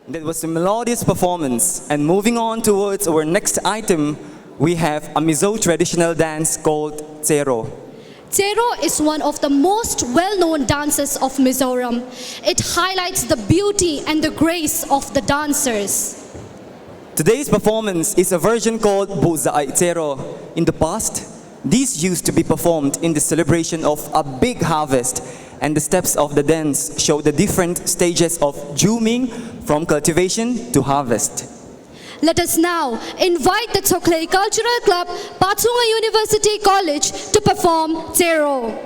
That was a melodious performance. And moving on towards our next item, we have a Mizo traditional dance called Cheraw. Cheraw is one of the most well-known dances of Mizoram. It highlights the beauty and the grace of the dancers. Today's performance is a version called Buhza Ai Cheraw. In the past, these used to be performed in the celebration of a big harvest, and the steps of the dance show the different stages of Juming from cultivation to harvest. Let us now invite the Chhawkhlei Cultural Club, Pachhunga University College to perform Cheraw.